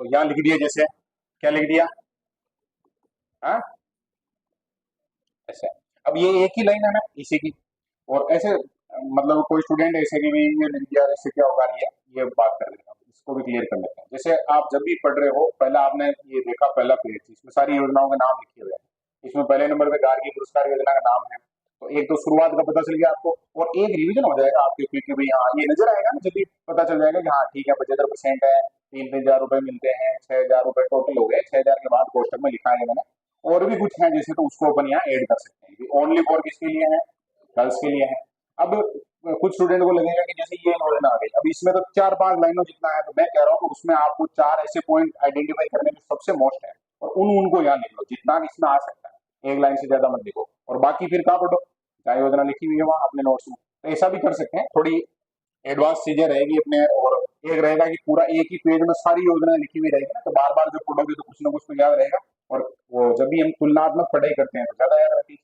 तो यहाँ लिख दिया, जैसे क्या लिख दिया, हाँ ऐसे। अब ये एक ही लाइन है ना इसी की, और ऐसे मतलब कोई स्टूडेंट ऐसे कि भी ये लिख दिया, इससे क्या होगा, ये बात कर लेते हैं, इसको भी क्लियर कर लेते हैं। जैसे आप जब भी पढ़ रहे हो, पहला आपने ये देखा, पहला पेज इसमें सारी योजनाओं के नाम लिखे हुए हैं। इसमें पहले नंबर पे गार्गी पुरस्कार योजना का नाम है, तो एक तो शुरुआत का पता चल गया आपको, और एक रिवीजन हो जाएगा आपके, क्योंकि भाई हाँ ये नजर आएगा ना, जब भी पता चल जाएगा कि हाँ ठीक है 75% है, 3,000 रुपए मिलते हैं, 6,000 रुपए टोटल हो गए, 6,000 के बाद कोष्टक में लिखा है मैंने, और भी कुछ है जैसे, तो उसको अपन यहाँ ऐड कर सकते हैं। ओनली फॉर किसके लिए है, गर्ल्स के लिए है। अब कुछ स्टूडेंट को लगेगा कि जैसे ये नॉलेज आ गई, अब इसमें तो 4-5 लाइनों जितना है, तो मैं कह रहा हूँ कि उसमें आपको 4 ऐसे पॉइंट आइडेंटिफाई करने में सबसे मोस्ट है, और उनको यहाँ लिख लो जितना इसमें आ सकता है, एक लाइन से ज्यादा मत लिखो, और बाकी फिर कहाँ पढ़ो, क्या योजना लिखी हुई है वहां अपने नोट्स में। तो ऐसा भी कर सकते हैं, थोड़ी एडवांस चीजें रहेगी अपने, और एक रहेगा कि पूरा एक ही पेज में सारी योजनाएं लिखी हुई रहेगी ना, तो बार बार जब पढ़ोगे तो कुछ ना कुछ तो याद रहेगा, और वो जब भी हम तुलनात्मक पढ़ाई करते हैं तो ज्यादा याद रहती है।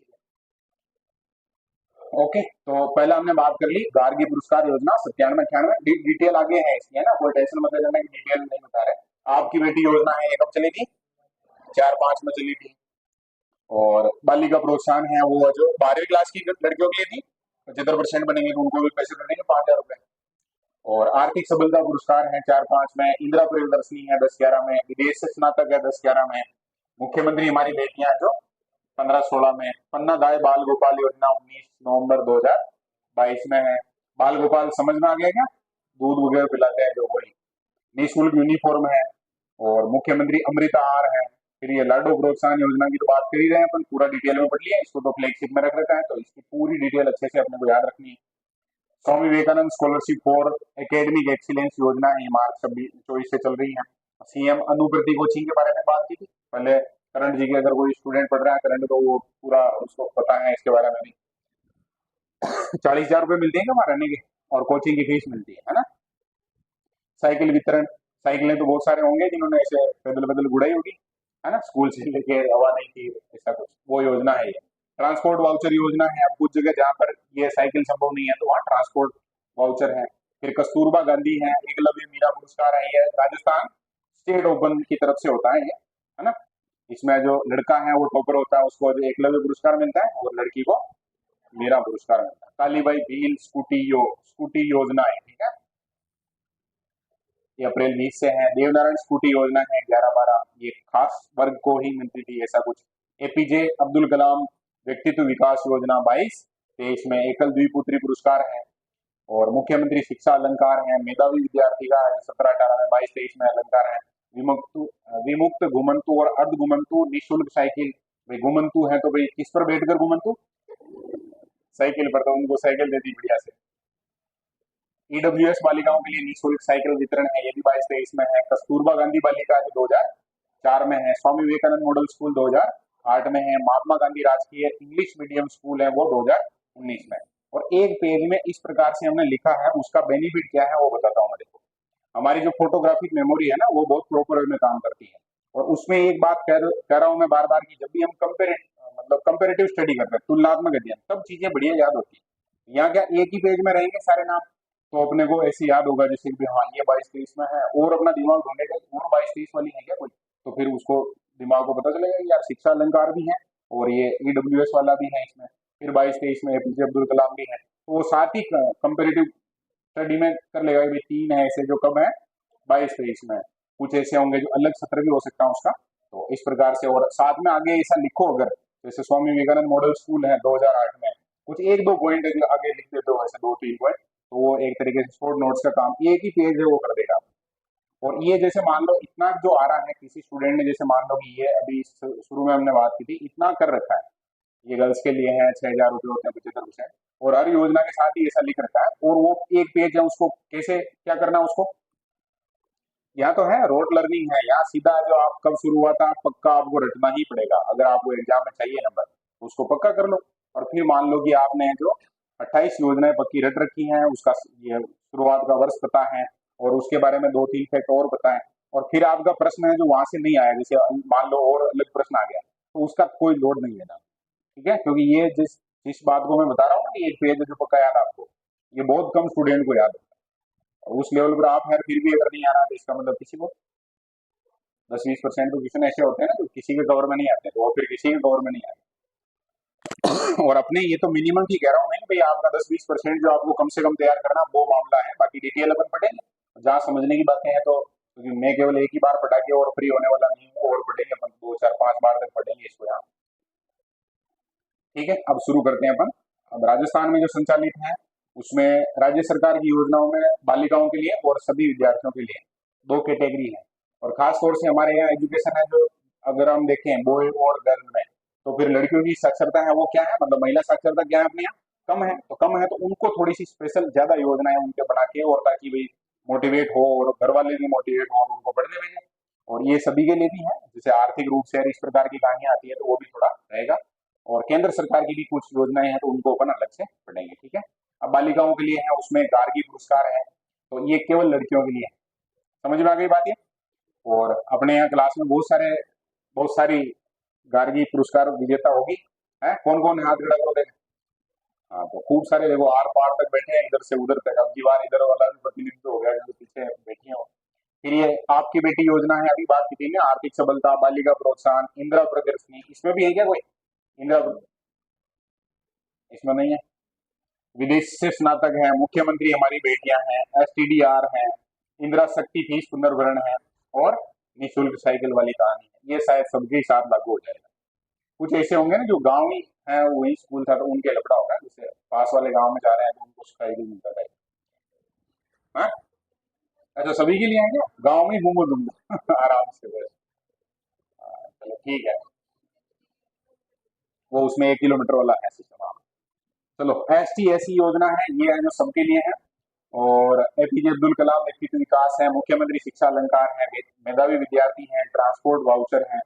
ओके, तो पहला हमने बात कर ली गार्गी पुरस्कार योजना 97-98, डिटेल आगे है इसकी, है ना, कोई टेंशन मत लेना कि डिटेल नहीं बता रहे। आपकी बेटी योजना है, ये कब चली थी, 4-5 में चली थी। और बालिका प्रोत्साहन है, वो जो 12वीं क्लास की लड़कियों के लिए थी, 75% बनेंगे तो उनको भी पैसे मिलेंगे 5,000 रुपए। और आर्थिक सबलता पुरस्कार है 4-5 में, इंदिरा प्रियदर्शनी है 10-11 में, विदेश से स्नातक है 10-11 में, मुख्यमंत्री हमारी बेटियां जो 15-16 में, पन्ना दाई बाल गोपाल योजना 19 नवंबर 2022 में है। बाल गोपाल समझ में आ गया क्या, दूध वगैरह पिलाते हैं जो, वही। निःशुल्क यूनिफॉर्म है, और मुख्यमंत्री अमृत आहार है। फिर ये लाडो प्रोत्साहन योजना की तो बात कर ही रहे हैं अपन, पूरा डिटेल में पढ़ लिया, इसको तो फ्लैगशिप में रख रखा है, तो इसकी पूरी डिटेल अच्छे से अपने को याद रखनी है। Swami Vivekananda scholarship for academic excellence योजना है, मार्च 24 से चल रही है। सीएम अनुप्रति कोचिंग के बारे में बात की थी पहले, करंट जी के अगर कोई स्टूडेंट पढ़ रहा है करंट, तो वो पूरा उसको पता है इसके बारे में भी। 40,000 रुपए मिलते हैं क्या वहां रहने के, और कोचिंग की फीस मिलती है ना। साइकिल वितरण, साइकिलें तो बहुत सारे होंगे जिन्होंने ऐसे पैदल पैदल गुड़ाई होगी, है ना, स्कूल से लेके हवा नहीं थी, ऐसा कुछ वो योजना है ये। ट्रांसपोर्ट वाउचर योजना है, अब कुछ जगह जहाँ पर ये साइकिल संभव नहीं है तो वहाँ ट्रांसपोर्ट वाउचर है। फिर कस्तूरबा गांधी है, एकलव्य मीरा पुरस्कार है, ये राजस्थान स्टेट ओपन की तरफ से होता है ये, है ना। इसमें जो लड़का है वो टॉपर होता है, उसको जो एकलव्य पुरस्कार मिलता है, और लड़की को मीरा पुरस्कार मिलता है। कालीबाई भील स्कूटी योजना है, ठीक है, ये अप्रैल 20 से है। देवनारायण स्कूटी योजना है 11-12, ये खास वर्ग को ही मिलती थी, ऐसा कुछ। एपीजे अब्दुल कलाम व्यक्तित्व विकास योजना 22-23 में, एकल द्विपुत्री पुरस्कार है। और मुख्यमंत्री शिक्षा अलंकार है, मेधावी विद्यार्थी का है 17-18 में, 22-23 में अलंकार है। विमुक्त विमुक्त घुमंतु और अर्ध घुमंतु निःशुल्क साइकिल, भाई घुमंतु है तो भाई किस पर बैठकर घुमंतु, साइकिल पर, तो उनको साइकिल देती बढ़िया से। ईडब्ल्यूएस बालिकाओं के लिए निःशुल्क साइकिल वितरण है, ये भी 22-23 में है। कस्तूरबा गांधी बालिका जो 2004 में है। स्वामी विवेकानंद मॉडल स्कूल 2008 में है। महात्मा गांधी राजकीय इंग्लिश मीडियम स्कूल है, वो 2019 में है। और एक पेज में इस प्रकार से हमने लिखा है, उसका बेनिफिट क्या है वो बताता हूँ मैं। देखो, हमारी जो फोटोग्राफिक मेमोरी है ना, वो बहुत प्रॉपर में काम करती है। और उसमें एक बात कह रहा हूँ मैं बार बार, की जब भी हम मतलब कंपेरेटिव स्टडी करते हैं, तुलनात्मक अध्ययन, तब चीजें बढ़िया याद होती है। यहाँ क्या एक ही पेज में रहेंगे सारे नाम, तो अपने को ऐसे याद होगा जैसे कि हाँ ये 22-23 में है, और अपना दिमाग ढूंढेगा और 22-23 वाली है क्या कोई, तो फिर उसको दिमाग को पता चलेगा कि यार शिक्षा अलंकार भी है, और ये ईडब्ल्यूएस वाला भी है इसमें। फिर 22-23 में एपीजे अब्दुल कलाम भी है, तो वो साथ ही कंपेरेटिव स्टडी में कर लेगा कि भाई 3 है ऐसे जो कब है 22-23 में। कुछ ऐसे होंगे जो अलग सत्र भी हो सकता है उसका, तो इस प्रकार से। और साथ में आगे ऐसा लिखो, अगर जैसे स्वामी विवेकानंद मॉडल स्कूल है 2008 में, कुछ 1-2 पॉइंट आगे लिख देते हो, ऐसे 2-3 पॉइंट, तो वो एक तरीके से शॉर्ट नोट्स का काम एक ही पेज है वो कर देगा। और ये जैसे मान लो इतना जो आ रहा है, किसी स्टूडेंट ने जैसे मान लो कि ये अभी शुरू में हमने बात की थी, इतना कर रखा है, ये गर्ल्स के लिए है, 6,000 रुपए होते हैं 75%, और हर योजना के साथ ही ऐसा लिख रखा है, और वो एक पेज है, उसको कैसे क्या करना है उसको, यहाँ तो है रोड लर्निंग है, यहाँ सीधा जो आप कब शुरू हुआ था पक्का आपको रटना ही पड़ेगा, अगर आपको एग्जाम में चाहिए नंबर तो उसको पक्का कर लो। और फिर मान लो कि आपने जो 28 योजनाएं पक्की रट रखी हैं, उसका ये शुरुआत का वर्ष पता है, और उसके बारे में 2-3 फैक्ट और पता है, और फिर आपका प्रश्न है जो वहां से नहीं आया, जैसे मान लो और अलग प्रश्न आ गया, तो उसका कोई लोड नहीं लेना, ठीक है, क्योंकि ये जिस जिस बात को मैं बता रहा हूँ ना, ये पेज जो पक्का याद है आपको, ये बहुत कम स्टूडेंट को याद है। उस लेवल पर आप है, फिर भी अगर नहीं आ रहा तो इसका मतलब किसी को 10-20% तो क्वेश्चन ऐसे होते हैं ना जो किसी के कवर में नहीं आते, तो वो फिर किसी के कवर में नहीं आते। और अपने ये तो मिनिमम की कह रहा हूँ मैं, भाई आपका 10-20% जो आपको कम से कम तैयार करना, वो मामला है। बाकी डिटेल अपन पढ़ेंगे जहाँ समझने की बातें हैं, तो क्योंकि मैं केवल एक ही बार पढ़ा के और फ्री होने वाला नहीं हूँ, और पढ़ेंगे अपन 2 4 5 बार तक पढ़ेंगे इसको यहाँ। ठीक है, अब शुरू करते हैं अपन। अब राजस्थान में जो संचालित है उसमें राज्य सरकार की योजनाओं में बालिकाओं के लिए और सभी विद्यार्थियों के लिए दो कैटेगरी है। और खास तौर से हमारे यहाँ एजुकेशन है जो, अगर हम देखें बॉय और गर्ल में, तो फिर लड़कियों की साक्षरता है वो क्या है, मतलब महिला साक्षरता क्या है अपने यहाँ, कम है। तो कम है तो उनको थोड़ी सी स्पेशल ज्यादा योजनाएं उनके बना के, और ताकि भाई मोटिवेट हो और घर वाले भी मोटिवेट हो और उनको पढ़ने भेजें। और ये सभी के लिए भी है, जैसे आर्थिक रूप से अगर इस प्रकार की कहानियां आती है तो वो भी थोड़ा रहेगा। और केंद्र सरकार की भी कुछ योजनाएं हैं तो उनको अपन अलग से पढ़ेंगे। ठीक है, अब बालिकाओं के लिए है उसमें गार्गी पुरस्कार है, तो ये केवल लड़कियों के लिए है। समझ में आ गई बात ये। और अपने यहाँ क्लास में बहुत सारी गार्गी पुरस्कार विजेता होगी। है कौन कौन है, हाथ खड़ा करो देखें। हाँ, तो खूब सारे देखो, आर पार तक बैठे हैं, इधर से उधर तक। अब की बार इधर वाला भी प्रतिनिधित्व हो गया जो पीछे बैठी हो। फिर ये आपकी बेटी योजना है, अभी बात की थी ना, आर्थिक सबलता, बालिका प्रोत्साहन, इंदिरा प्रदर्शनी, इसमें भी है क्या कोई? इंदिरा, इसमें नहीं है। विदेश से स्नातक है, मुख्यमंत्री हमारी बेटियां हैं, एसटीडीआर है, इंदिरा शक्ति फीस पुनर्भरण है, और निःशुल्क साइकिल वाली कहानी है। ये शायद सबके साथ लागू हो जाएगा। कुछ ऐसे होंगे ना जो गांव ही है, वही स्कूल था तो उनके लफड़ा होगा, जैसे पास वाले गांव में जा रहे हैं तो उनको साइकिल मिलता है। हाँ? अच्छा, सभी के लिए है क्या? गांव में ही घूमो तुम आराम से बस। चलो ठीक है, वो उसमें 1 किलोमीटर वाला है सिस्टम। हाँ, चलो एस टी ऐसी योजना है, ये है जो सबके लिए है। और एपीजे अब्दुल कलाम व्यक्तित्व विकास है, मुख्यमंत्री शिक्षा अलंकार है, मेधावी विद्यार्थी है, ट्रांसपोर्ट वाउचर है,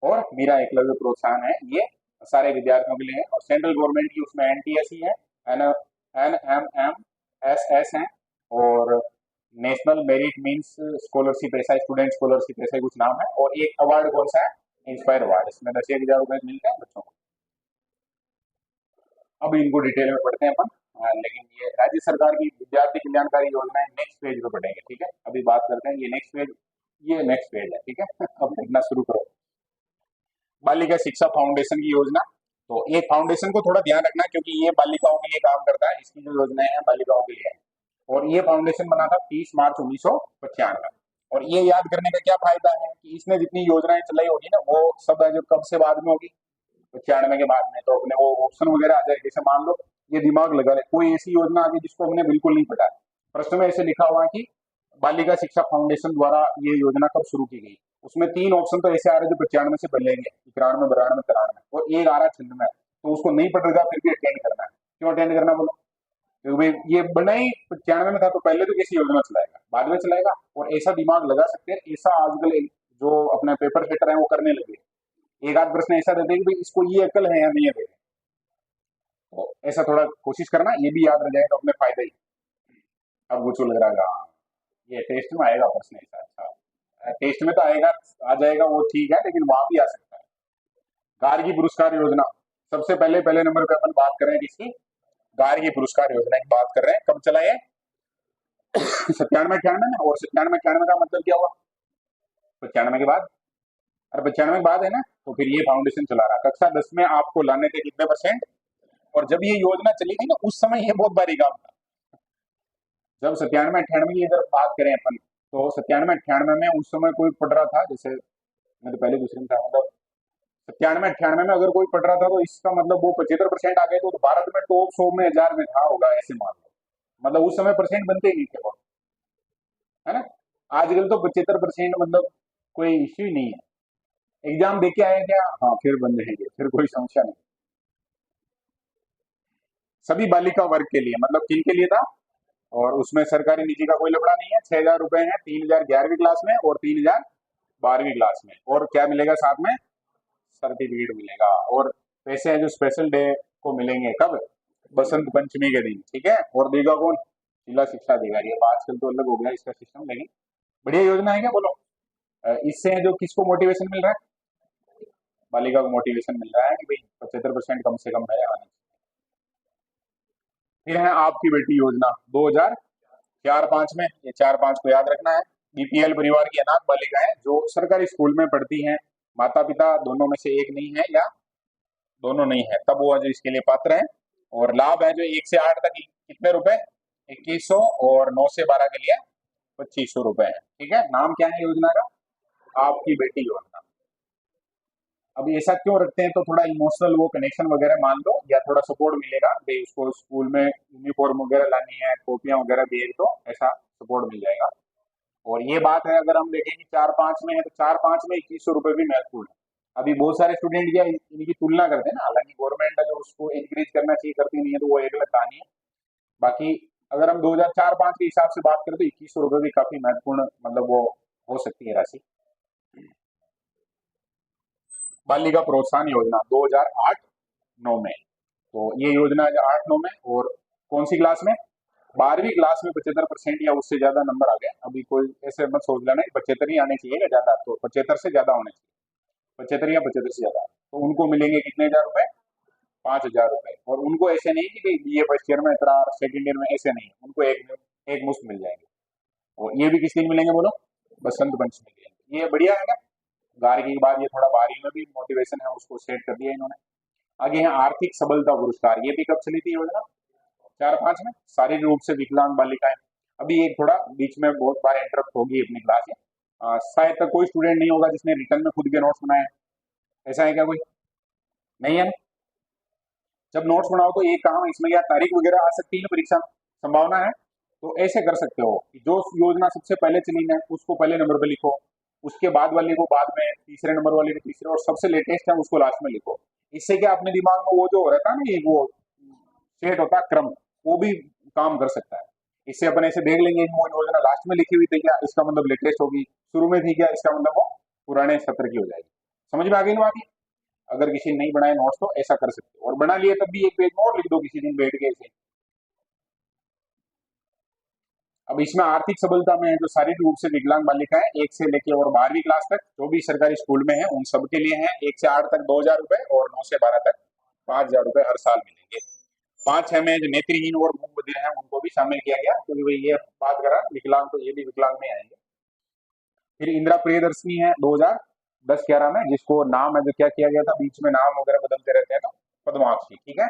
और मेरा एकलव्य प्रोत्साहन है। ये सारे विद्यार्थियों के लिए है। और सेंट्रल गवर्नमेंट की उसमें एनटीएससी है, एनएमएमएसएस है, और नेशनल मेरिट मींस स्कॉलरशिप, ऐसा स्टूडेंट स्कॉलरशिप ऐसा ही कुछ नाम है। और एक अवार्ड कौन सा है, इंस्पायर अवार्ड, इसमें 10,000 रुपए मिलते हैं बच्चों को। अब इनको डिटेल में पढ़ते हैं अपन। लेकिन ये राज्य सरकार की विद्यार्थी कल्याणकारी योजनाएं नेक्स्ट पेज पे पढ़ेंगे। ठीक है, अभी बात करते हैं ये नेक्स्ट पेज है। ठीक है अब देखना शुरू करो। बालिका शिक्षा फाउंडेशन की योजना। तो ये फाउंडेशन को थोड़ा ध्यान रखना, क्योंकि ये बालिकाओं के लिए काम करता है, इसकी जो योजनाएं हैं बालिकाओं के लिए है। और ये फाउंडेशन बना था 30 मार्च 1995। और ये याद करने का क्या फायदा है कि इसने जितनी योजनाएं चलाई होगी ना, वो सब जो कब से बाद में होगी, 95 के बाद में, तो अपने वो ऑप्शन वगैरह आ जाए। जैसे मान लो ये दिमाग लगा ले, कोई ऐसी योजना आ गई जिसको हमने बिल्कुल नहीं पता है, प्रश्न में ऐसे लिखा हुआ है कि बालिका शिक्षा फाउंडेशन द्वारा ये योजना कब शुरू की गई। उसमें 3 ऑप्शन तो ऐसे आ रहे जो 95 से बदलेंगे, 91, 92, 93, और एक आ रहा है 96। तो उसको नहीं पढ़ेगा फिर भी अटेंड करना है। क्यों अटेंड करना बोलो? क्योंकि भाई ये बना ही 95 में था, तो पहले तो कैसी योजना चलाएगा, बाद में चलाएगा। और ऐसा दिमाग लगा सकते हैं, ऐसा आजकल जो अपने पेपर सेटर है वो करने लगे। एक आध प्रश्न ऐसा देते हैं कि भाई इसको ये अकल है या नहीं है, तो ऐसा थोड़ा कोशिश करना, ये भी याद रह जाए तो अपने फायदा ही। अब कुछ लग रहा है, हाँ ये टेस्ट में आएगा प्रश्न ऐसा। अच्छा, टेस्ट में तो आएगा, आ जाएगा वो ठीक है, लेकिन वहां भी आ सकता है। गार्गी पुरस्कार योजना, सबसे पहले पहले नंबर पे अपन बात कर रहे हैं किसकी? गार्गी पुरस्कार योजना की बात कर रहे हैं। कब चला है? 97 98 में। और 97 98 का मतलब क्या हुआ? 95 के बाद। अरे 95 के बाद है ना, तो फिर ये फाउंडेशन चला रहा। कक्षा 10 में आपको लाने थे कितने परसेंट? और जब ये योजना चली थी ना, उस समय ये बहुत भारी काम था। जब 97 98 की अगर बात करें अपन, तो 97 98 में उस समय कोई पढ़ रहा था, जैसे मैं तो पहले दूसरे में था, मतलब 97 98 में अगर कोई पढ़ रहा था, तो इसका मतलब वो 75% आ गए, तो भारत में टॉप 100 में 1000 में था होगा, ऐसे मान लो। मतलब उस समय परसेंट बनते ही नहीं थे बहुत, है ना। आजकल तो 75% मतलब कोई इश्यू ही नहीं है। एग्जाम दे के आए क्या? हाँ, फिर बन जाएंगे, फिर कोई समस्या नहीं। सभी बालिका वर्ग के लिए, मतलब किन के लिए था? और उसमें सरकारी निजी का कोई लफड़ा नहीं है। 6,000 रुपए है, 3,000 11वीं क्लास में और 3,000 12वीं क्लास में। और क्या मिलेगा साथ में? सर्टिफिकेट मिलेगा। और पैसे हैं जो स्पेशल डे को मिलेंगे, कब? बसंत पंचमी के दिन। ठीक है, और देगा कौन? जिला शिक्षा अधिकारी। अब आजकल तो अलग हो गया इसका सिस्टम, लेकिन बढ़िया योजना है क्या बोलो? इससे जो किसको मोटिवेशन मिल रहा है? बालिका को मोटिवेशन मिल रहा है कि भाई 75% कम से कम है आने। फिर है आपकी बेटी योजना 2004-05 में, ये 4-5 को याद रखना है। बीपीएल परिवार की अनाथ बालिकाएं जो सरकारी स्कूल में पढ़ती हैं, माता पिता दोनों में से एक नहीं है या दोनों नहीं है, तब वो जो इसके लिए पात्र हैं। और लाभ है जो 1 से 8 तक कितने रुपए, 2100, और 9 से 12 के लिए 2500 रुपए है। ठीक है, नाम क्या है योजना का, आपकी बेटी योजना। अब ऐसा क्यों रखते हैं, तो थोड़ा इमोशनल वो कनेक्शन वगैरह मान लो, या थोड़ा सपोर्ट मिलेगा भाई, उसको स्कूल में यूनिफॉर्म वगैरह लानी है, कॉपियां वगैरह भी, तो ऐसा सपोर्ट मिल जाएगा। और ये बात है, अगर हम देखें कि 4-5 में है, तो 4-5 में 2100 रुपए भी महत्वपूर्ण है। अभी बहुत सारे स्टूडेंट क्या इनकी तुलना करते हैं ना, हालांकि गवर्नमेंट अगर उसको इंक्रीज करना चाहिए करती नहीं है, तो वो एक अलग कहानी है। बाकी अगर हम 2004-5 के हिसाब से बात करें तो 2100 रुपए भी काफी महत्वपूर्ण, मतलब वो हो सकती है राशि। बालिका प्रोत्साहन योजना 2008-9 में, तो ये योजना 8-9 में, और कौन सी क्लास में, 12वीं क्लास में 75% या उससे ज्यादा नंबर आ गए। अभी कोई ऐसे मत सोच लेना 75 ही आने चाहिए या ज्यादा, तो 75 से ज्यादा होने चाहिए, 75 या 75 से ज्यादा, तो उनको मिलेंगे कितने हजार रुपए, 5000 रुपए। और उनको ऐसे नहीं कि भाई बीए फर्स्ट ईयर में इतना, सेकंड ईयर में, ऐसे नहीं, उनको एक मुश्त मिल जाएंगे। और ये भी किस दिन मिलेंगे बोलो, बसंत पंचमी के दिन। ये बढ़िया है ना, गार्गी के बाद ये थोड़ा बारी में भी मोटिवेशन है, उसको सेट कर दिया इन्होंने। आगे है आर्थिक सबलता पुरस्कार, ये भी कब चली थी योजना, 4-5 में। शारीरिक रूप से विकलांग बालिकाएं, अभी एक थोड़ा बीच में बहुत बार इंटरप्ट होगी अपनी क्लास में, शायद तक कोई स्टूडेंट नहीं होगा जिसने रिटर्न में खुद के नोट्स बनाए हैं। ऐसा है क्या कोई, नहीं है ना? जब नोट्स बनाओ तो एक काम, इसमें क्या तारीख वगैरह आ सकती है ना परीक्षा में, संभावना है। तो ऐसे कर सकते हो कि जो योजना सबसे पहले चली है उसको पहले नंबर पे लिखो, उसके बाद वाले को बाद में, तीसरे नंबर वाले को तीसरे, और सबसे लेटेस्ट है उसको लास्ट में लिखो। इससे क्या अपने दिमाग में वो जो रहता है ना, ये वो सेट होता है क्रम, वो भी काम कर सकता है। इससे अपन ऐसे देख लेंगे वो योजना लास्ट में लिखी हुई थी क्या, इसका मतलब लेटेस्ट होगी, शुरू में थी क्या, इसका मतलब वो पुराने सत्र की हो जाएगी। समझ में आ गई ना बात? अगर किसी ने नहीं बनाए नोट्स तो ऐसा कर सकते हो, और बना लिए तब भी एक पेज में और लिख दो किसी दिन बैठ के ऐसे। अब इसमें आर्थिक सबलता में है जो शारीरिक रूप से विकलांग बालिका है 1 से लेके और 12वीं क्लास तक, जो भी सरकारी स्कूल में है उन सब के लिए है 1 से 8 तक 2000 रुपए, और 9 से 12 तक 5000 रुपए हर साल मिलेंगे। 5-6 में जो नेत्रहीन और मूक बधिर है उनको भी शामिल किया गया, क्योंकि भाई ये बात करा विकलांग, तो ये भी विकलांग में आएंगे। फिर इंदिरा प्रियदर्शनी है 2010-11 में, जिसको नाम है जो क्या किया गया था, बीच में नाम वगैरह बदलते रहते हैं, तो पद्माक्षी। ठीक है,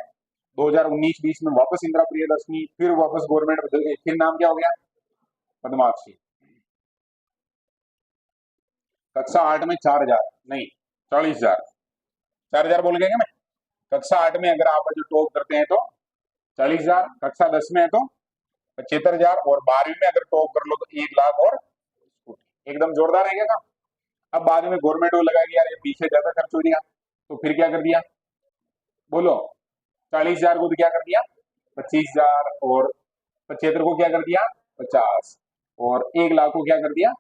2019-20 में वापस इंदिरा प्रियदर्शनी, फिर वापस गवर्नमेंट बदल गई, फिर नाम क्या हो गया, पद्माक्षी। कक्षा 8 में 4000 नहीं, 40,000, 4000 बोल गए क्या मैं? कक्षा 8 में अगर आप जो टॉप करते हैं तो 40,000, कक्षा 10 में है तो 75,000, और 12वीं में अगर टॉप कर लो तो 1 लाख और स्कूटी। एकदम जोरदार है क्या काम? अब बाद में गवर्नमेंट को लगा कि यार ये पीछे ज्यादा खर्च हो दिया, तो फिर क्या कर दिया बोलो, 40,000 को तो क्या कर दिया 25,000, और 75 को क्या कर दिया 50, और 1 लाख को क्या कर दिया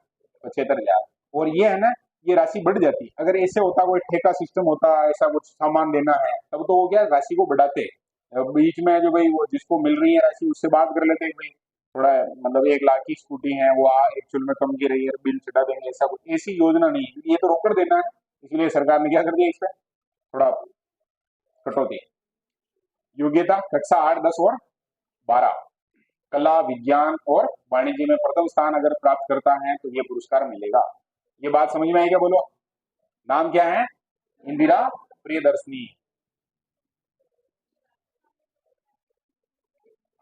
75,000। और ये है ना, ये राशि बढ़ जाती। अगर ऐसे होता, कोई ठेका सिस्टम होता, ऐसा कुछ सामान देना है, तब तो वो क्या राशि को बढ़ाते। बीच में जो भाई वो जिसको मिल रही है राशि उससे बात कर लेते हैं भाई, थोड़ा मतलब 1 लाख की स्कूटी है वो एक्चुअल में कम की रही है, बिल चढ़ा देंगे, ऐसा कुछ ऐसी योजना नहीं है, ये तो रोकड़ देना है। इसलिए सरकार ने क्या कर दिया, इस पर थोड़ा कटौती। योग्यता कक्षा 8, 10 और 12, कला विज्ञान और वाणिज्य में प्रथम स्थान अगर प्राप्त करता है तो ये पुरस्कार मिलेगा। ये बात समझ में आई क्या बोलो? नाम क्या है, इंदिरा प्रियदर्शनी।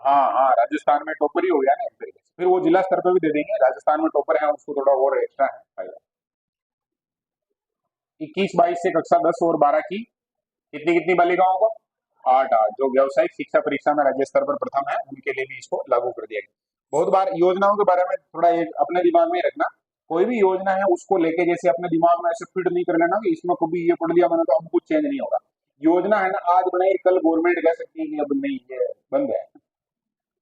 हाँ हाँ, राजस्थान में टॉपर ही हो गया ना एक तरीके से, फिर वो जिला स्तर पर भी दे देंगे, राजस्थान में टॉपर है उसको थोड़ा और एक्स्ट्रा है फायदा। 21-22 से कक्षा 10 और 12 की कितनी कितनी बालिकाओं को, 8-8, जो व्यावसायिक शिक्षा परीक्षा में राज्य स्तर पर प्रथम है उनके लिए भी इसको लागू कर दिया गया। बहुत बार योजनाओं के बारे में थोड़ा एक अपने दिमाग में ही रखना, कोई भी योजना है उसको लेके जैसे अपने दिमाग में ऐसे फिट नहीं कर लेना कि इसमें कभी ये पढ़ लिया मैंने तो अब कुछ चेंज नहीं होगा। योजना है ना, आज बनाई कल गवर्नमेंट कह सकती है कि अब नहीं ये बंद है,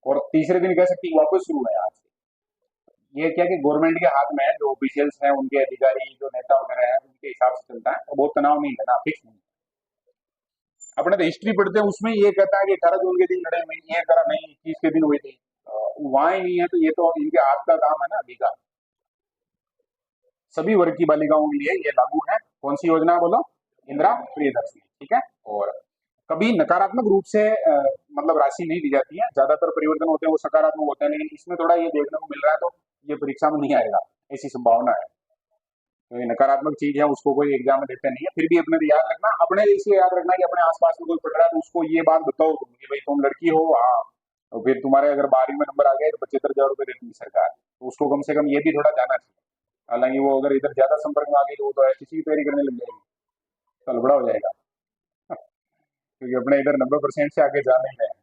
और तीसरे दिन कह सकती है वापस शुरू है आज से। ये क्या कि गवर्नमेंट के हाथ में है, जो ऑफिशियल्स हैं उनके अधिकारी जो नेता वगैरह हैं उनके हिसाब से चलता है, तो बहुत तनाव नहीं लेना, फिक्स नहीं। अपने तो हिस्ट्री पढ़ते हैं उसमें ये कहता है कि 18 जून के दिन लड़े हुए, ये करा नहीं 21 के दिन हुई थी, वहां ही नहीं है, तो ये तो इनके हाथ का काम है ना अभी का। सभी वर्ग की बालिकाओं के लिए ये लागू है। कौन सी योजना है बोलो, इंदिरा प्रियदर्शनी। ठीक है, और कभी नकारात्मक रूप से मतलब राशि नहीं दी जाती है, ज्यादातर परिवर्तन होते हैं वो सकारात्मक होते हैं, लेकिन इसमें थोड़ा ये देखने को मिल रहा है, तो ये परीक्षा में नहीं आएगा। ऐसी संभावना है। तो ये नकारात्मक चीज है, उसको कोई एग्जाम में देते नहीं है। फिर भी अपने तो याद रखना, अपने इसलिए याद रखना कि अपने आसपास में कोई पढ़ रहा है तो उसको ये बात बताओ तुम कि भाई तुम लड़की हो, हाँ। और फिर तुम्हारे अगर 12वीं में नंबर आ गए तो 75,000 रुपये देती है सरकार, तो उसको कम से कम ये भी थोड़ा जाना चाहिए। हालांकि वो अगर इधर ज्यादा संपर्क में आ गई तो वो तो एसटीसी की तैयारी करने लग जाएगी, तो लबड़ा हो जाएगा। क्योंकि अपने इधर 90% से आगे जा नहीं रहे हैं।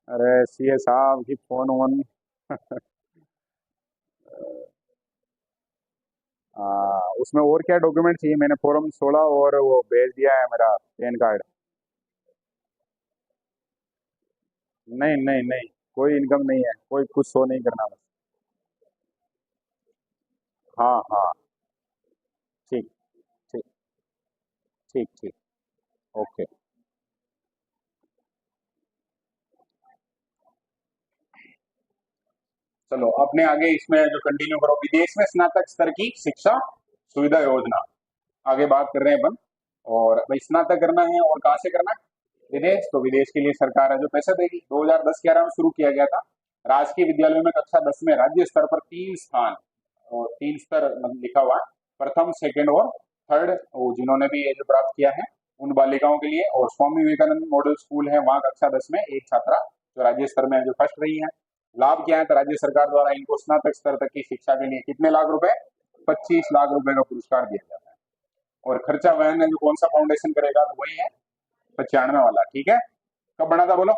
अरे सीए साहब की फोन वोन। उसमें और क्या डॉक्यूमेंट चाहिए? मैंने फॉर्म 16 और वो भेज दिया है मेरा पैन कार्ड। नहीं नहीं नहीं, कोई इनकम नहीं है, कोई कुछ शो नहीं करना बस। हाँ हाँ। ठीक ठीक ठीक ठीक। ओके। चलो अपने आगे इसमें जो कंटिन्यू करो, विदेश में स्नातक स्तर की शिक्षा सुविधा योजना, आगे बात कर रहे हैं अपन। और भाई स्नातक करना है और कहाँ से करना है? विदेश। तो विदेश के लिए सरकार है जो पैसा देगी। 2010-11 में शुरू किया गया था। राजकीय विद्यालयों में कक्षा 10 में राज्य स्तर पर 3 स्थान, और 3 स्तर मतलब लिखा हुआ है, प्रथम सेकंड और थर्ड, जिन्होंने भी ये जो प्राप्त किया है उन बालिकाओं के लिए। और स्वामी विवेकानंद मॉडल स्कूल है, वहाँ कक्षा 10 में एक छात्रा जो राज्य स्तर में जो फर्स्ट रही है। लाभ क्या है? तो राज्य सरकार द्वारा इनको स्नातक स्तर तक की शिक्षा के लिए कितने लाख रुपए? 25 लाख रुपए का पुरस्कार दिया जाता है। और खर्चा वहन है जो कौन सा फाउंडेशन करेगा? तो वही है 95 वाला। ठीक है। कब बना था बोलो?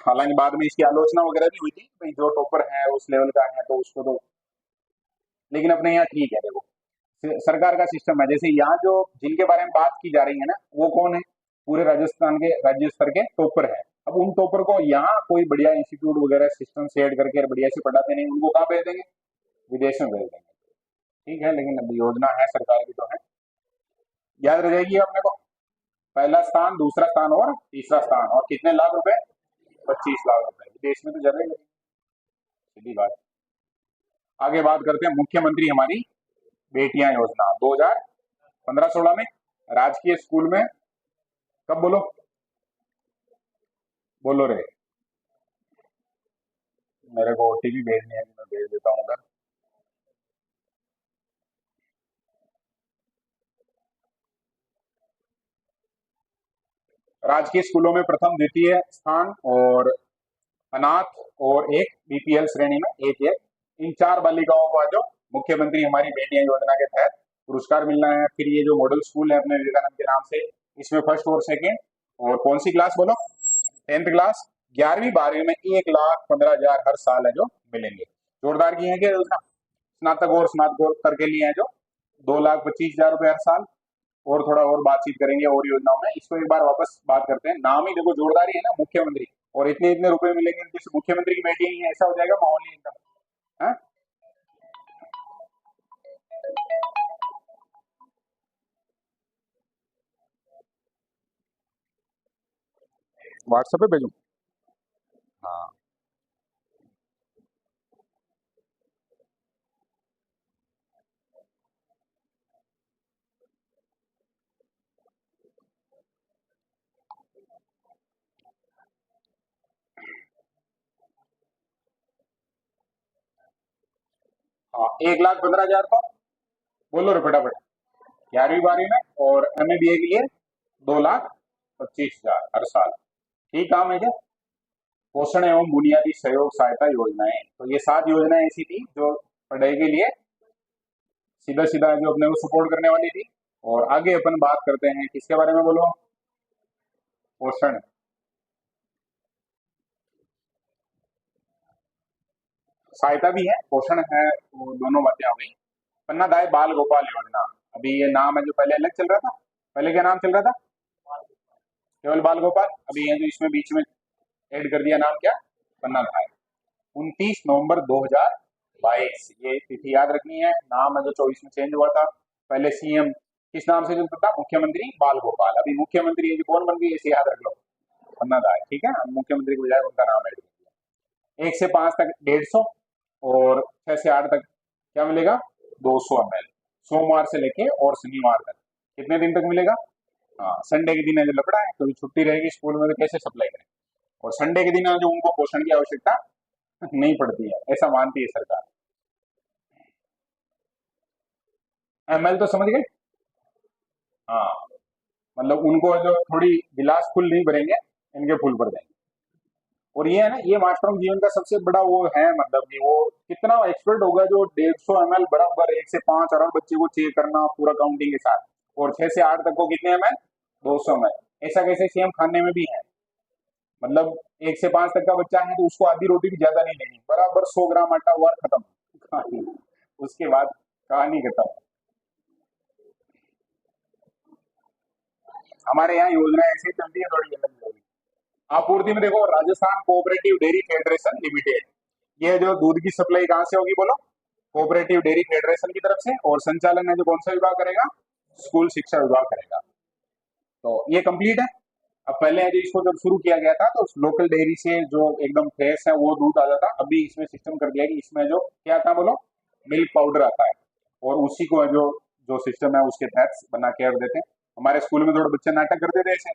हालांकि बाद में इसकी आलोचना वगैरह भी हुई थी, भाई जो टॉपर है उस लेवल का है तो उसको तो, लेकिन अपने यहाँ ठीक है। देखो सरकार का सिस्टम है, जैसे यहाँ जो जिनके बारे में बात की जा रही है ना, वो कौन है? पूरे राजस्थान के राज्य स्तर के टॉपर है। अब उन टॉपर को यहाँ कोई बढ़िया इंस्टीट्यूट वगैरह सिस्टम से ऐड करके बढ़िया से पढ़ाते नहीं, उनको कहाँ भेज देंगे? विदेश में भेज देंगे। ठीक है, लेकिन अब योजना है सरकार की तो है, याद रह जाएगी अपने को। पहला स्थान, दूसरा स्थान और तीसरा स्थान, और कितने लाख रुपए? 25 लाख रुपए। विदेश में तो ज्यादा ही लगेगा, सीधी बात। आगे बात करते हैं मुख्यमंत्री हमारी बेटियां योजना 2015-16 में राजकीय स्कूल में। कब बोलो? बोलो रे। मेरे को ओटीपी भेजनी है, मैं भेज देता हूँ उधर। राजकीय स्कूलों में प्रथम द्वितीय स्थान, और अनाथ और एक बीपीएल श्रेणी में एक एक, इन 4 बालिकाओं को जो मुख्यमंत्री हमारी बेटियां योजना के तहत पुरस्कार मिलना है। फिर ये जो मॉडल स्कूल है अपने विवेकानंद के नाम से, इसमें फर्स्ट और सेकेंड, और कौन सी क्लास बोलो? 10th क्लास, 11वीं 12वीं में 1,15,000 हर साल है जो मिलेंगे। जोरदार की है क्या योजना? स्नातक और स्नातकोत्तर के लिए है जो 2,25,000 रुपए हर साल। और थोड़ा और बातचीत करेंगे और योजनाओं में, इसको एक बार वापस बात करते हैं। नाम ही देखो जोरदार ही है ना, मुख्यमंत्री, और इतने इतने रुपए मिलेंगे जैसे मुख्यमंत्री की बेटी ही है, ऐसा हो जाएगा माहौल ही एकदम। हाँ? व्हाट्सएप पे भेजूं? हाँ हाँ, 1,15,000 तो बोलो रे फटाफट। 11वीं 12वीं में, और एमए बीए के लिए 2,25,000 हर साल। ठीक काम है क्या? पोषण एवं बुनियादी सहयोग सहायता योजनाएं, तो ये 7 योजनाएं ऐसी थी जो पढ़ाई के लिए सीधा सीधा जो अपने को सपोर्ट करने वाली थी। और आगे अपन बात करते हैं किसके बारे में बोलो? पोषण। सहायता भी है, पोषण है, तो दोनों बातें आ गई। पन्नादाय बाल गोपाल योजना, अभी ये नाम है जो पहले अलग चल रहा था। पहले क्या नाम चल रहा था? केवल बाल गोपाल। अभी ये जो इसमें बीच में ऐड कर दिया नाम क्या? पन्नाधाय। 29 नवंबर 2022, ये तिथि याद रखनी है। नाम है जो 24 में चेंज हुआ था। पहले सीएम किस नाम से चलता था? मुख्यमंत्री बाल गोपाल। अभी मुख्यमंत्री ये जो कौन बन गई, इसे याद रख लो, पन्नाधाय। ठीक है, मुख्यमंत्री के बजाय उनका नाम ऐड कर दिया। 1 से 5 तक 150, और 6 से 8 तक क्या मिलेगा? 200 ml, सोमवार से लेके और शनिवार तक। कितने दिन तक मिलेगा? हाँ, संडे के दिन है जो लपड़ा है, क्योंकि छुट्टी रहेगी स्कूल में तो कैसे सप्लाई करें। और संडे के दिन जो उनको पोषण की आवश्यकता नहीं पड़ती है, ऐसा मानती है सरकार। एमएल तो समझ गए। हाँ, मतलब उनको जो थोड़ी गिलास फुल नहीं भरेंगे, इनके फुल भर देंगे। और ये है ना, ये मास्टरों के जीवन का सबसे बड़ा वो है, मतलब कि वो कितना एक्सपर्ट होगा जो 150 ml बराबर 1 से 5 अरब बच्चे को चेक करना पूरा काउंटिंग के साथ। और 6 से 8 तक को कितने ml, 200 ml। ऐसा कैसे सेम खाने में भी है, मतलब 1 से 5 तक का बच्चा है तो उसको आधी रोटी भी ज्यादा नहीं लेनी, बराबर 100 ग्राम आटा हुआ खत्म कहानी। उसके बाद कहानी खत्म। हमारे यहाँ योजना ऐसी चलती है, थोड़ी अलग होगी। आपूर्ति में देखो, Rajasthan cooperative dairy federation limited, ये जो दूध की सप्लाई कहाँ से होगी बोलो, कोऑपरेटिव डेयरी फेडरेशन की तरफ से। और संचालन है जो कौन सा विभाग करेगा, स्कूल शिक्षा विभाग करेगा। तो ये कंप्लीट है। अब पहले है जो इसको जब शुरू किया गया था तो लोकल डेयरी से जो एकदम फ्रेश है वो दूध आता था। अभी इसमें सिस्टम कर दिया कि इसमें जो क्या आता है बोलो, मिल्क पाउडर आता है। और उसी को जो जो सिस्टम है उसके तहत बना के रख देते हैं। हमारे स्कूल में थोड़े बच्चे नाटक करते थे ऐसे,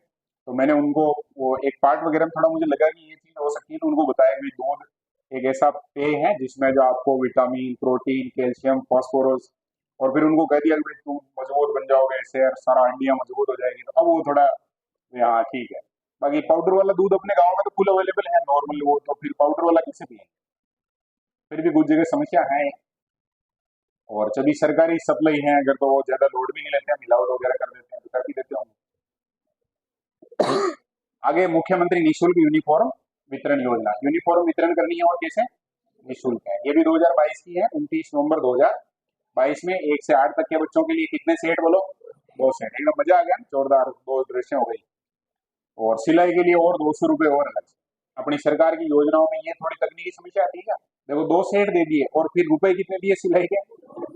तो मैंने उनको वो एक पार्ट वगैरह में थोड़ा मुझे लगा कि ये चीज हो सकती है, तो उनको बताया कि दूध एक ऐसा पेय है जिसमें जो आपको विटामिन, प्रोटीन, कैल्शियम, फास्फोरस। और फिर उनको कह दिया कि भाई तुम मजबूत बन जाओगे इससे, और सारा हड्डियां मजबूत हो जाएगी। तो अब वो थोड़ा, हाँ ठीक है। बाकी पाउडर वाला दूध अपने गांव में तो फुल अवेलेबल है नॉर्मल, वो तो फिर पाउडर वाला कैसे पिए। फिर भी कुछ जगह समस्या है। और जब भी सरकारी सप्लाई है अगर, तो वो ज्यादा लोड भी नहीं लेते हैं, मिलावट वगैरह कर देते हैं, तो कर भी देते होंगे। आगे मुख्यमंत्री निशुल्क यूनिफॉर्म वितरण योजना, यूनिफॉर्म वितरण करनी है और कैसे, निशुल्क है। ये भी 2022 की है, 29 नवंबर 2022 में। 1 से 8 तक के बच्चों के लिए कितने सेट बोलो, 2 सेट। एकदम मजा आ गया, जोरदार दो ड्रेसें हो गई। और सिलाई के लिए और 200 रुपए और अलग से। अपनी सरकार की योजनाओं में ये थोड़ी तकनीकी समस्या आती है क्या, देखो 2 सेट दे दिए और फिर रुपए कितने दिए सिलाई के,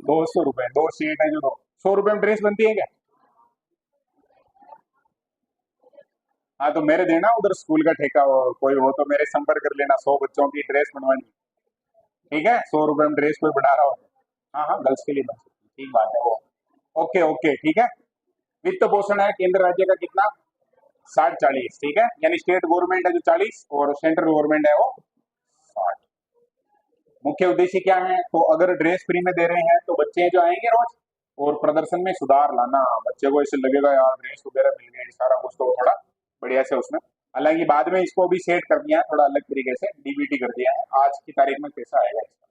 200 रुपए। 2 सेट है जो, 100 रुपए में ड्रेस बनती है क्या। हाँ तो मेरे देना उधर स्कूल का ठेका, कोई हो तो मेरे संपर्क कर लेना, 100 बच्चों की ड्रेस बनवानी। ठीक है, 100 रुपए में ड्रेस कोई बढ़ा रहा हो। हाँ हाँ, गर्ल्स के लिए बन सकती है, ठीक बात है वो। ओके ओके ठीक है। वित्त पोषण है केंद्र राज्य का कितना, 60-40, ठीक है। यानी स्टेट गवर्नमेंट है जो 40 और सेंट्रल गवर्नमेंट है वो 60। मुख्य उद्देश्य क्या है, तो अगर ड्रेस फ्री में दे रहे हैं तो बच्चे जो आएंगे रोज, और प्रदर्शन में सुधार लाना। बच्चे को ऐसे लगेगा यार ड्रेस वगैरह मिल गई सारा कुछ, तो थोड़ा बढ़िया से उसमें। हालांकि बाद में इसको भी सेट कर दिया है थोड़ा अलग तरीके से, डीबीटी कर दिया है, आज की तारीख में कैसा आएगा इसका।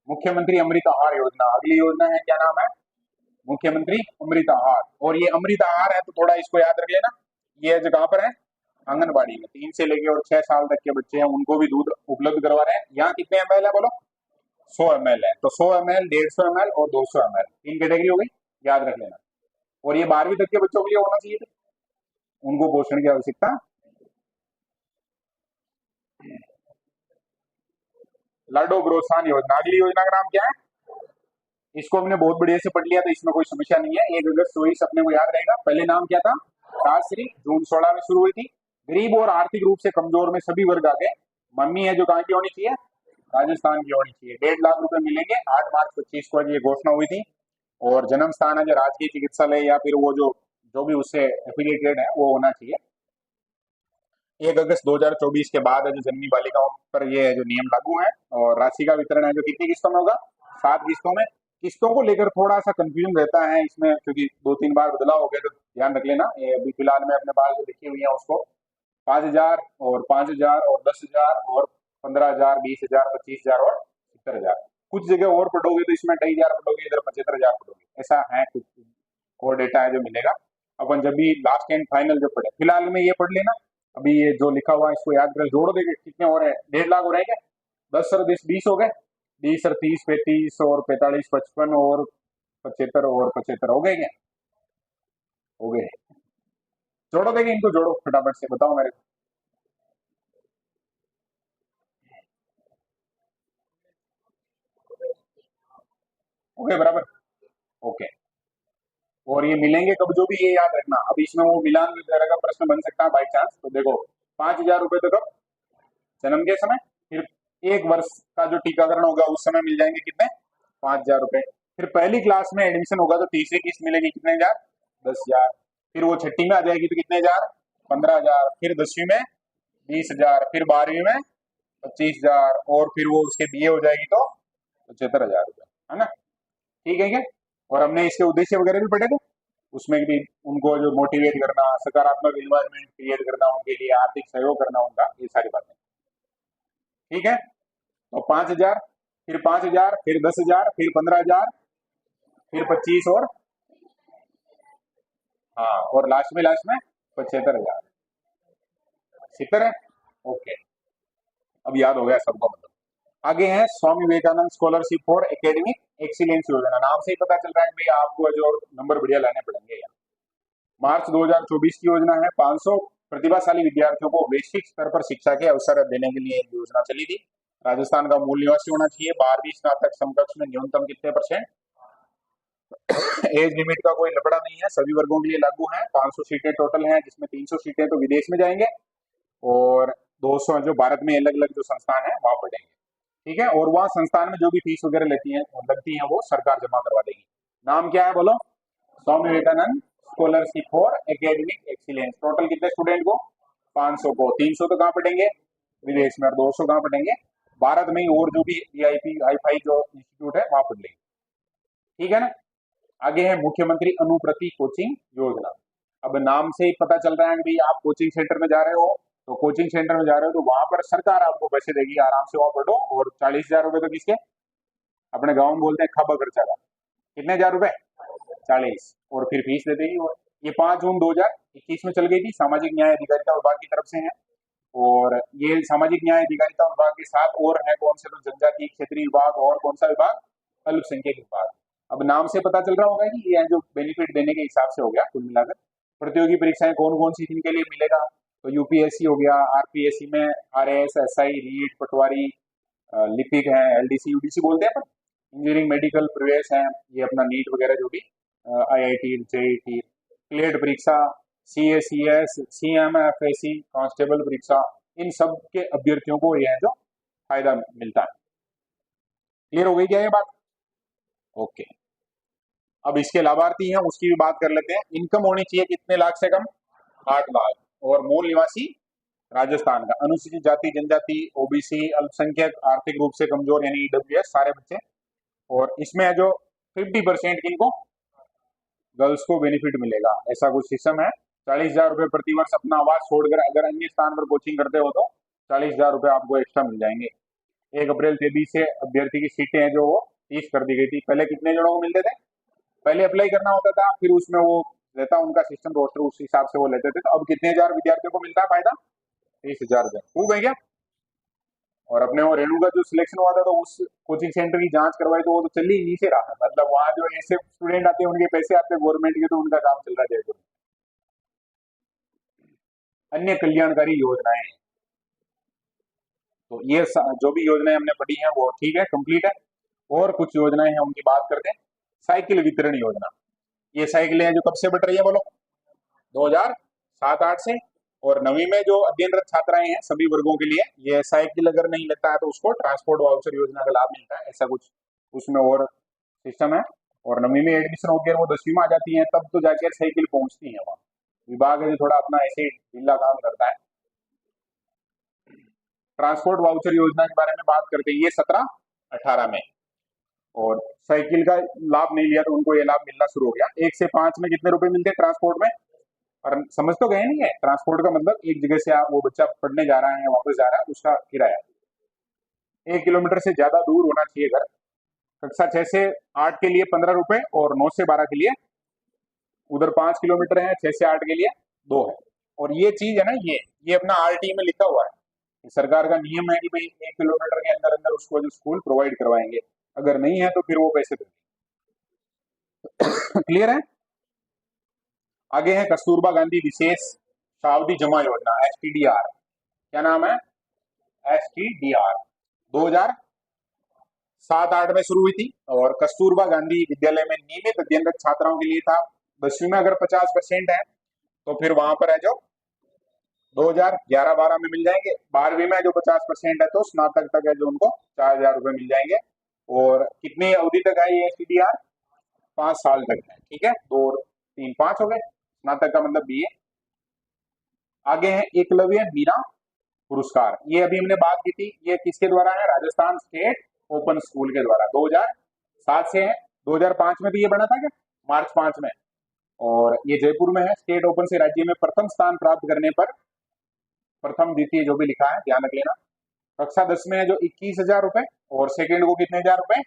मुख्यमंत्री अमृत आहार योजना, अगली योजना है, क्या नाम है, मुख्यमंत्री अमृत आहार। और ये अमृत आहार है तो थोड़ा इसको याद रख लेना। ये जो कहाँ पर है, आंगनबाड़ी में 3 से लेके और 6 साल तक के बच्चे हैं उनको भी दूध उपलब्ध करवा रहे हैं। यहाँ कितने एमएल है बोलो, 100 ml है। तो 100 ml, 150 ml और 200 ml, 3 कैटेगरी हो गई, याद रख लेना। और ये 12वीं तक के बच्चों के लिए होना चाहिए था, उनको पोषण की आवश्यकता। लाडो प्रोत्साहन योजना, अगली योजना का नाम क्या है, इसको हमने बहुत बढ़िया से पढ़ लिया तो इसमें कोई समस्या नहीं है। 1 अगस्त 24 अपने को याद रहेगा। पहले नाम क्या था, राजश्री, जून 16 में शुरू हुई थी। गरीब और आर्थिक रूप से कमजोर में सभी वर्ग आ गए। मम्मी है जो कहाँ की होनी चाहिए, राजस्थान की होनी चाहिए। 1.5 लाख रुपए मिलेंगे। 8 मार्च 25 को ये घोषणा हुई थी। और जन्म स्थान है जो राजकीय चिकित्सालय या फिर वो जो जो भी उससे एफिलिएटेड है वो होना चाहिए। 1 अगस्त 2024 के बाद है जो जन्मी बालिकाओं पर ये जो नियम लागू है। और राशि का वितरण है जो कितनी किस्तों में होगा, 7 किस्तों में। किस्तों को लेकर थोड़ा सा कंफ्यूजन रहता है इसमें, क्योंकि 2-3 बार बदलाव हो गया, तो ध्यान रख लेना। ये अभी फिलहाल में अपने पास जो लिखी हुई है उसको 5,000 और 5,000 और 10,000 और 15,000, 20,000, 25,000 और 70,000। कुछ जगह और पढ़ोगे तो इसमें 2,500 पढ़ोगे, इधर 75,000 पढ़ोगे, ऐसा है कुछ और डेटा है जो मिलेगा। अपन जब भी लास्ट एंड फाइनल जो पढ़े, फिलहाल में ये पढ़ लेना। अभी ये जो लिखा हुआ है इसको याद कर, जोड़ देंगे कितने हो रहे हैं, 1.5 लाख हो रहे हैं क्या, 10 और 20 हो गए, 20 और 30 35 और 45 55 और 75 और 75 हो गए क्या, हो गए। जोड़ो देंगे इनको, जोड़ो फटाफट से बताओ मेरे को। हो गए बराबर, ओके। और ये मिलेंगे कब, जो भी ये याद रखना। अब इसमें वो मिलान वगैरह का प्रश्न बन सकता है बाई चांस, तो देखो 5,000 रुपए तो कब, जन्म के समय। फिर 1 वर्ष का जो टीकाकरण होगा उस समय मिल जाएंगे कितने, 5,000 रुपए। फिर पहली क्लास में एडमिशन होगा तो तीसरी किस्त मिलेगी कितने हजार, 10,000। फिर वो छठी में आ जाएगी तो कितने हजार, 15,000। फिर 10वीं में 20,000। फिर 12वीं में 25,000, और फिर वो उसके बीए हो जाएगी तो 75,000 रुपये, है ना? ठीक है क्या? और हमने इसके उद्देश्य वगैरह भी पढ़े थे, उसमें भी उनको जो मोटिवेट करना, सकारात्मक इन्वायरमेंट क्रिएट करना, उनके लिए आर्थिक सहयोग करना उनका, ये सारी बातें। ठीक है, तो 5,000, फिर 5,000, फिर 10,000, फिर 15,000, फिर 25, और हाँ, और लास्ट में 75,000। ठीक है, ओके, अब याद हो गया सबको मतलब। आगे है Swami Vivekananda scholarship for academic excellence योजना। नाम से ही पता चल रहा है कि भाई आपको जो नंबर बढ़िया लाने पड़ेंगे यहाँ। मार्च 2024 की योजना है। 500 प्रतिभाशाली विद्यार्थियों को वैश्विक स्तर पर शिक्षा के अवसर देने के लिए योजना चली थी। राजस्थान का मूल निवासी होना चाहिए। 12वीं स्नातक समकक्ष में न्यूनतम कितने परसेंट? एज लिमिट का कोई लफड़ा नहीं है, सभी वर्गों के लिए लागू है। 500 सीटें टोटल हैं, जिसमें 300 सीटें तो विदेश में जाएंगे, और 200 जो भारत में अलग अलग जो संस्थान है वहां पढ़ेंगे। ठीक है, और वहाँ संस्थान में जो भी फीस वगैरह लगती है वो सरकार जमा करवा देगी। नाम क्या है बोलो? Swami Vivekananda scholarship for academic excellence. Total कितने स्टूडेंट को? 500 को। 300 तो कहाँ पढ़ेंगे? विदेश में। और 200 कहाँ पढ़ेंगे? भारत में ही, और जो भी वीआईपी हाईफाई जो इंस्टीट्यूट है वहां पढ़ लेंगे। ठीक है ना? आगे है मुख्यमंत्री अनुप्रति कोचिंग योजना। अब नाम से ही पता चल रहा है कि भाई आप कोचिंग सेंटर में जा रहे हो, तो कोचिंग सेंटर में जा रहे हो तो वहां पर सरकार आपको पैसे देगी, आराम से वहां पढ़ो। और 40,000 रुपए तो किसके? अपने गाँव में बोलते हैं खबा खर्चा का। कितने हजार रुपए? 40। और फिर फीस दे देगी वो। ये 5 जून 2021 में चल गई थी, सामाजिक न्याय अधिकारिता विभाग की तरफ से है। और ये सामाजिक न्याय अधिकारिता विभाग के साथ और है कौन से? तो जनजातीय क्षेत्रीय विभाग, और कौन सा विभाग? अल्पसंख्यक विभाग। अब नाम से पता चल रहा होगा कि ये जो बेनिफिट देने के हिसाब से हो गया कुल मिलाकर। प्रतियोगी परीक्षाएं कौन कौन सी इनके लिए मिलेगा? तो यूपीएससी हो गया, आरपीएससी में आरएएस, एसआई, रीट, पटवारी, लिपिक है, एलडीसी यूडीसी बोलते हैं अपन, इंजीनियरिंग, मेडिकल, प्रवेश है, ये अपना नीट वगैरह जो भी, आईआईटी, जेईटी, क्लेट परीक्षा, सीएसीएस, सीएमएफएससी, कांस्टेबल परीक्षा, इन सब के अभ्यर्थियों को यह जो फायदा मिलता है। क्लियर हो गई क्या ये बात? ओके, अब इसके लाभार्थी हैं उसकी भी बात कर लेते हैं। इनकम होनी चाहिए कितने लाख से कम? 8 लाख। और मूल निवासी राजस्थान का, अनुसूचित जाति जनजाति, ओबीसी, अल्पसंख्यक, आर्थिक रूप से कमजोर यानी ईडब्ल्यूएस, सारे बच्चे। और इसमें है जो 50% किनको? गर्ल्स को बेनिफिट मिलेगा, ऐसा कुछ सिस्टम है। 40,000 रुपए प्रति वर्ष अपना आवास छोड़कर अगर अन्य स्थान पर कोचिंग करते हो तो 40,000 रुपए आपको एक्स्ट्रा मिल जाएंगे। 1 अप्रैल 23 से अभ्यर्थी की सीटें हैं जो वो 30 कर दी गई थी। पहले कितने जनों को मिलते थे? पहले अप्लाई करना होता था, फिर उसमें वो रहता उनका सिस्टम रोस्टर, उस हिसाब से वो लेते थे। तो अब कितने हजार विद्यार्थियों को मिलता है फायदा? 30,000 रुपए। खूब है क्या? और अपने वो रेणु का जो सिलेक्शन हुआ था, तो उस कोचिंग सेंटर की जांच करवाई तो वो तो चल ही नहीं से रहा। मतलब वहां जो ऐसे स्टूडेंट आते हैं उनके पैसे आते हैं गवर्नमेंट के, तो उनका काम चल रहा है जयपुर। अन्य कल्याणकारी योजनाएं, तो ये जो भी योजनाएं हमने पढ़ी हैं वो ठीक है, कंप्लीट है। और कुछ योजनाएं हैं उनकी बात करते हैं। साइकिल वितरण योजना। ये साइकिलें जो कब से बढ़ रही है बोलो? 2007-8 से। और 9वीं में जो अध्ययनरत छात्राएं हैं सभी वर्गों के लिए, ये साइकिल अगर नहीं लगता है तो उसको ट्रांसपोर्ट वाउचर योजना का लाभ मिलता है, ऐसा कुछ उसमें और सिस्टम है। और 9वीं में एडमिशन होकर वो 10वीं में आ जाती है, तब तो जाकर साइकिल पहुंचती है वहाँ। विभाग है जो थोड़ा अपना ऐसे ढीला काम करता है। ट्रांसपोर्ट वाउचर योजना के बारे में बात करते हैं, ये 17-18 में। और साइकिल का लाभ नहीं लिया तो उनको ये लाभ मिलना शुरू हो गया। 1 से 5 में कितने रुपए मिलते हैं ट्रांसपोर्ट में? और समझ तो गए नहीं है, ट्रांसपोर्ट का मतलब एक जगह से आप, वो बच्चा पढ़ने जा रहा है वापस जा रहा है, उसका किराया। 1 किलोमीटर से ज्यादा दूर होना चाहिए घर। कक्षा 6 से 8 के लिए 15 रुपए, और 9 से 12 के लिए, उधर 5 किलोमीटर है, 6 से 8 के लिए 2 है। और ये चीज है ना, ये अपना आरटी में लिखा हुआ है। सरकार का नियम है कि भाई 1 किलोमीटर के अंदर अंदर उसको जो स्कूल प्रोवाइड करवाएंगे, अगर नहीं है तो फिर वो पैसे देंगे। क्लियर है? आगे है कस्तूरबा गांधी विशेष सावधि जमा योजना, एसटीडीआर। क्या नाम है? एसटीडीआर। 2007-8 में शुरू हुई थी, और कस्तूरबा गांधी विद्यालय में नियमित अध्ययनरत छात्राओं के लिए था। 10वीं में अगर 50% है तो फिर वहां पर है जो 2011-12 में मिल जाएंगे। 12वीं में जो 50% है तो स्नातक तक है जो उनको 4,000 रुपए मिल जाएंगे। और कितनी अवधि तक है ये एसटीडीआर? 5 साल तक है। ठीक है, 2, 3, 5 हो गए। स्नातक का मतलब बीए। आगे है एकलव्य मीरा पुरस्कार, ये अभी हमने बात की थी, ये किसके द्वारा है? राजस्थान स्टेट ओपन स्कूल के द्वारा 2007 से है। 2005 में भी ये बना था क्या? मार्च 5 में। और ये जयपुर में है। स्टेट ओपन से राज्य में प्रथम स्थान प्राप्त करने पर, प्रथम द्वितीय जो भी लिखा है ध्यान रख लेना। कक्षा 10 में है जो 21,000 रुपए, और सेकेंड को कितने हजार रुपए?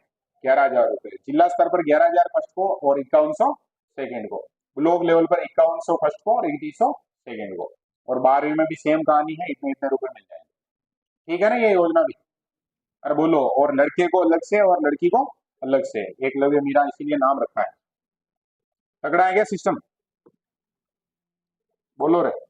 11,000 रुपए। जिला स्तर पर 11,000 फर्स्ट को और 5100 सेकेंड को। ब्लॉक लेवल पर 5100 फर्स्ट को और 2100 सेकेंड को। और 12वीं में भी सेम कहानी है, इतने इतने रुपए मिल जाएंगे। ठीक है ना ये योजना भी? अरे बोलो, और लड़के को अलग से और लड़की को अलग से, एकलव्य मीरा इसीलिए नाम रखा है। तगड़ा है क्या सिस्टम? बोलो रे।